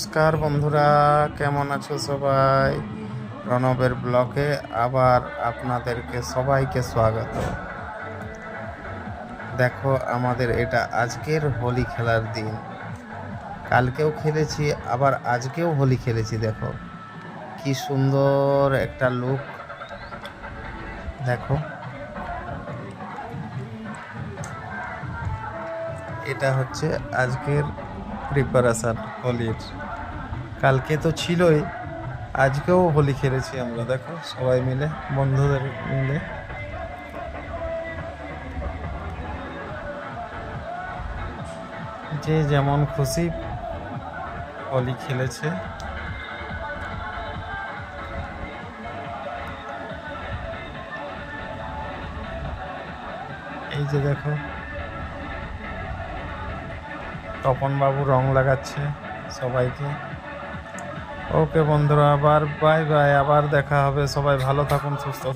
নমস্কার বন্ধুরা, কেমন আছো সবাই? রণবের ব্লগে আবার আপনাদেরকে সবাইকে স্বাগত। দেখো, আমাদের এটা আজকের হোলি খেলার দিন। কালকেও খেলেছি, আবার আজকেও হোলি খেলেছি। দেখো কি সুন্দর একটা লুক। দেখো, এটা হচ্ছে আজকের প্রিপারেশন হোলির। কালকে তো ছিলই, আজকেও হোলি খেলেছি আমরা। দেখো সবাই মিলে, বন্ধুদের মিলে। যে যেমন খুশি হোলি খেলেছে। এই যে দেখো, তপন বাবু রং লাগাচ্ছে সবাইকে। ওকে বন্ধুরা, আবার বাই বাই, আবার দেখা হবে। সবাই ভালো থাকুন, সুস্থ থাকুন।